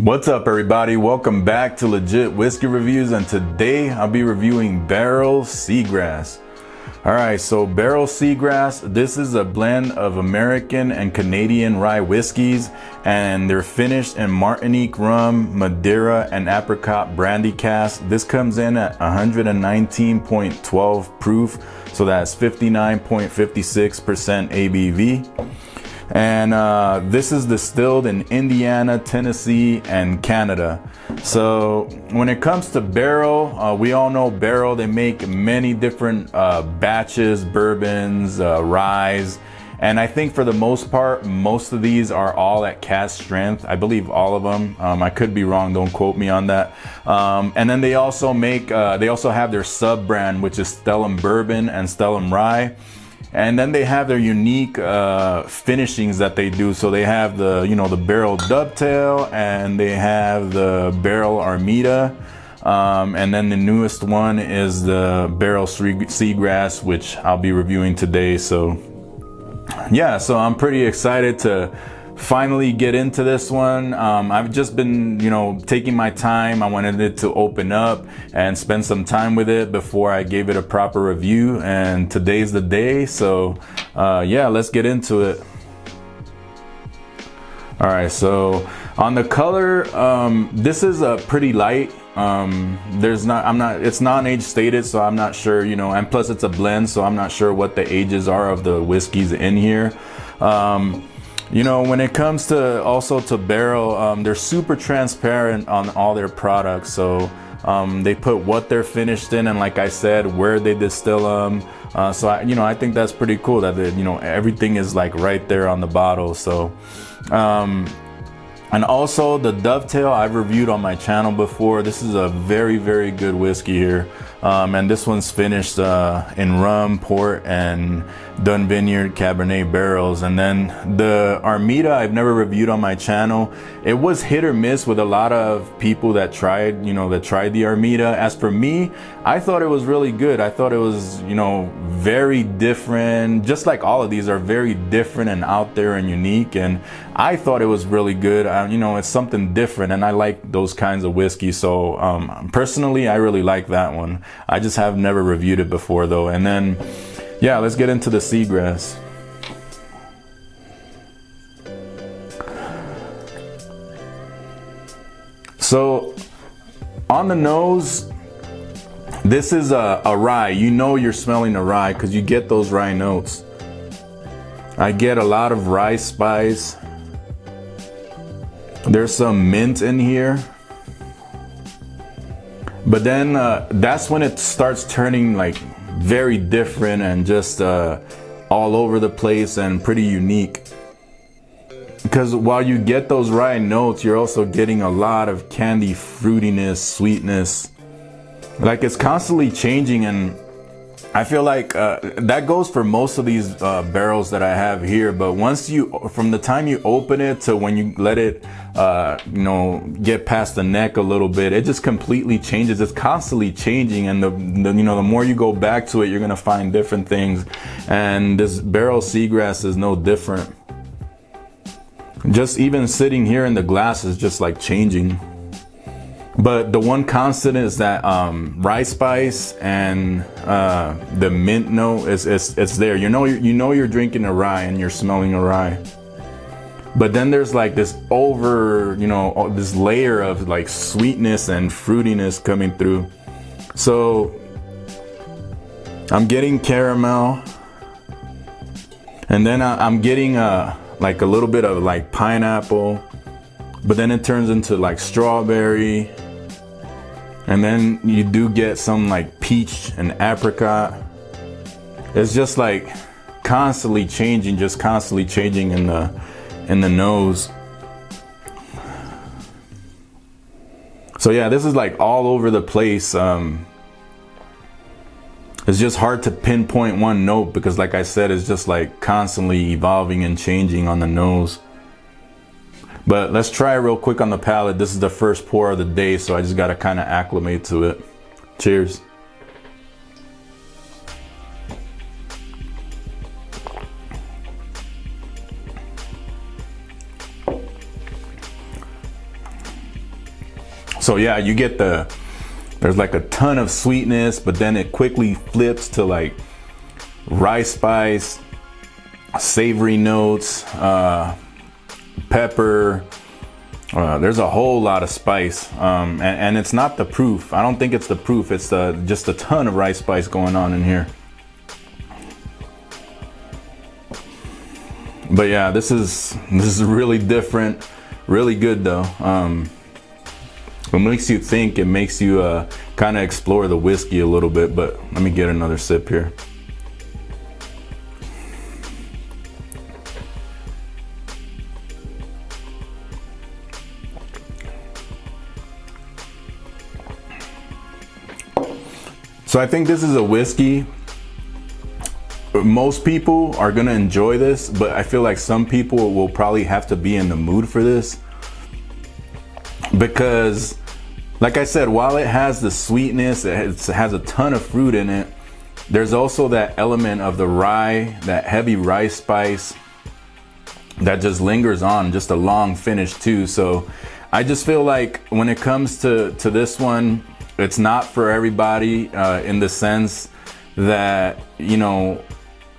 What's up, everybody? Welcome back to Legit Whiskey Reviews, and today I'll be reviewing Barrell Seagrass. Alright, so Barrell Seagrass, this is a blend of American and Canadian rye whiskeys, and they're finished in Martinique rum, Madeira, and apricot brandy cask. This comes in at 119.12 proof, so that's 59.56% ABV. And this is distilled in Indiana, Tennessee, and Canada. So when it comes to Barrell, we all know Barrell, they make many different batches, bourbons, ryes. And I think for the most part, most of these are all at cask strength. I believe all of them. I could be wrong, don't quote me on that. And then they also make, they also have their sub brand, which is Stellum Bourbon and Stellum Rye. And then they have their unique finishings that they do. So they have the, the Barrell Dovetail, and they have the Barrell Armida. And then the newest one is the Barrell Seagrass, which I'll be reviewing today. So yeah, so I'm pretty excited to finally get into this one. I've just been, taking my time. I wanted it to open up and spend some time with it before I gave it a proper review, and today's the day. So yeah, let's get into it. All right, so on the color, this is a pretty light. It's non-age stated, so I'm not sure, and plus it's a blend, so I'm not sure what the ages are of the whiskeys in here. When it comes to Barrell, they're super transparent on all their products. So they put what they're finished in, and like I said, where they distill them. So I think that's pretty cool that everything is like right there on the bottle. So and also the Dovetail I've reviewed on my channel before. This is a very, very good whiskey here. And this one's finished in rum, port, and Dun Vineyard Cabernet barrels. And then the Armida I've never reviewed on my channel. It was hit or miss with a lot of people that tried the Armida. As for me, I thought it was really good. I thought it was, very different. Just like all of these are very different and out there and unique. And I thought it was really good. It's something different, and I like those kinds of whiskey. So personally, I really like that one. I just have never reviewed it before though. And then, yeah, let's get into the Seagrass. So on the nose, this is a rye. You're smelling a rye because you get those rye notes. I get a lot of rye spice. There's some mint in here. But then that's when it starts turning like very different and just all over the place and pretty unique. Because while you get those rye notes, you're also getting a lot of candy fruitiness, sweetness. Like it's constantly changing, and I feel like that goes for most of these barrels that I have here. But from the time you open it to when you let it, get past the neck a little bit, it just completely changes. It's constantly changing, and the more you go back to it, you're gonna find different things. And this Barrell Seagrass is no different. Just even sitting here in the glass is just like changing. But the one constant is that rye spice and the mint note it's there. You're drinking a rye and you're smelling a rye. But then there's like this this layer of like sweetness and fruitiness coming through. So I'm getting caramel, and then I'm getting like a little bit of like pineapple, but then it turns into like strawberry. And then you do get some like peach and apricot. It's just like constantly changing in the nose. So yeah, this is like all over the place. It's just hard to pinpoint one note because, like I said, it's just like constantly evolving and changing on the nose. But let's try it real quick on the palate. This is the first pour of the day, so I just got to kind of acclimate to it. Cheers. So yeah, you get there's like a ton of sweetness, but then it quickly flips to like rice spice, savory notes, pepper. There's a whole lot of spice, and it's not the proof. I don't think it's the proof. It's just a ton of rice spice going on in here. But yeah, this is really different, really good though. It makes you think. It makes you kind of explore the whiskey a little bit. But let me get another sip here. So I think this is a whiskey. Most people are gonna enjoy this, but I feel like some people will probably have to be in the mood for this, because like I said, while it has the sweetness, it has a ton of fruit in it, there's also that element of the rye, that heavy rice spice that just lingers on, just a long finish too. So I just feel like when it comes to this one, it's not for everybody, in the sense that, you know,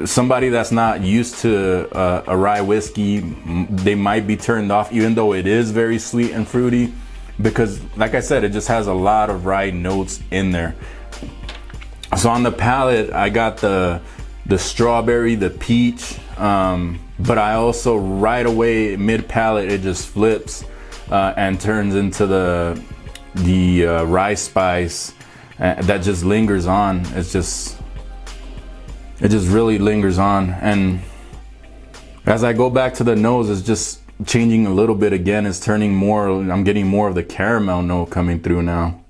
somebody that's not used to a rye whiskey, they might be turned off, even though it is very sweet and fruity, because like I said, it just has a lot of rye notes in there. So on the palate, I got the strawberry, the peach, but I also right away mid palate, it just flips and turns into the rice spice that just lingers on. It just really lingers on, and as I go back to the nose, it's just changing a little bit again. It's turning more, I'm getting more of the caramel note coming through now.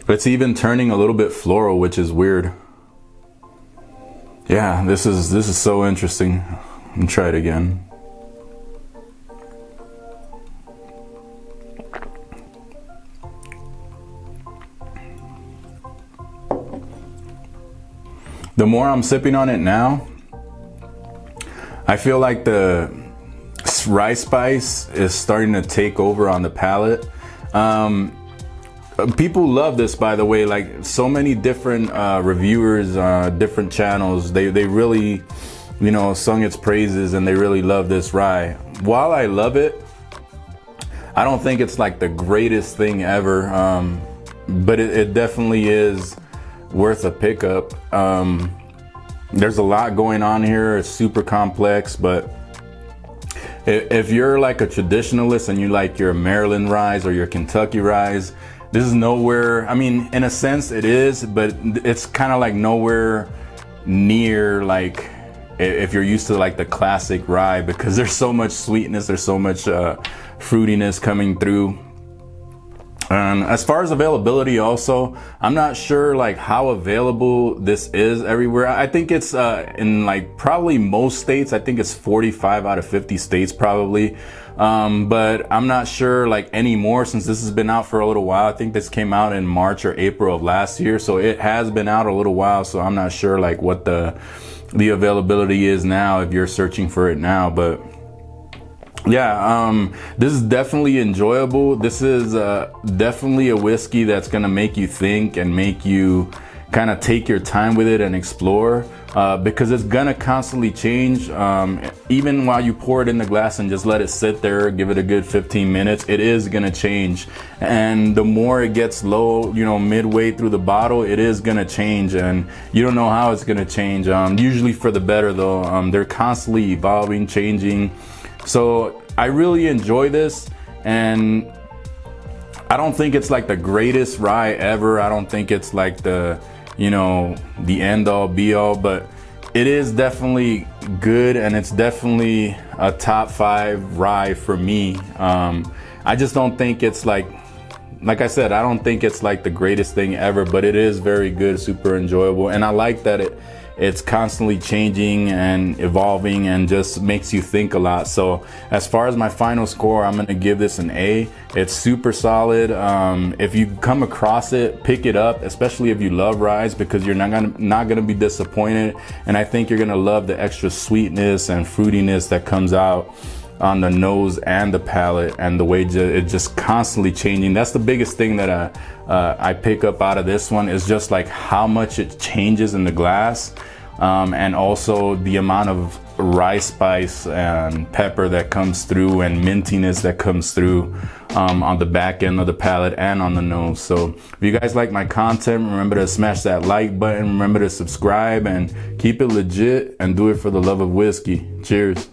It's even turning a little bit floral, which is weird. Yeah, this is so interesting. Let me try it again. The more I'm sipping on it now, I feel like the rice spice is starting to take over on the palate. People love this, by the way, like so many different reviewers, different channels, they really, you know, sung its praises, and they really love this rye. While I love it, I don't think it's like the greatest thing ever, but it definitely is worth a pickup. There's a lot going on here. It's super complex, but if you're like a traditionalist and you like your Maryland ryes or your Kentucky ryes, this is nowhere, I mean, in a sense it is, but it's kind of like nowhere near like if you're used to like the classic rye, because there's so much sweetness, there's so much fruitiness coming through. And as far as availability also, I'm not sure like how available this is everywhere. I think it's in like probably most states. I think it's 45 out of 50 states probably. But I'm not sure like anymore, since this has been out for a little while. I think this came out in March or April of last year. So it has been out a little while. So I'm not sure like what the availability is now if you're searching for it now. But yeah, this is definitely enjoyable. This is definitely a whiskey that's gonna make you think and make you kind of take your time with it and explore, because it's gonna constantly change. Even while you pour it in the glass and just let it sit there, give it a good 15 minutes, it is gonna change. And the more it gets low, you know, midway through the bottle, it is gonna change, and you don't know how it's gonna change. Usually for the better though. They're constantly evolving, changing. So I really enjoy this, and I don't think it's like the greatest rye ever. I don't think it's like the, you know, the end all be all, but it is definitely good, and it's definitely a top 5 rye for me. I just don't think it's like I said, I don't think it's like the greatest thing ever, but it is very good, super enjoyable. And I like that it's constantly changing and evolving and just makes you think a lot. So as far as my final score, I'm gonna give this an A. It's super solid. If you come across it, pick it up, especially if you love ryes, because you're not gonna be disappointed. And I think you're gonna love the extra sweetness and fruitiness that comes out on the nose and the palate, and the way it's just constantly changing. That's the biggest thing that I pick up out of this one, is just like how much it changes in the glass, and also the amount of rice spice and pepper that comes through, and mintiness that comes through on the back end of the palate and on the nose. So if you guys like my content, remember to smash that like button, remember to subscribe, and keep it legit, and do it for the love of whiskey. Cheers.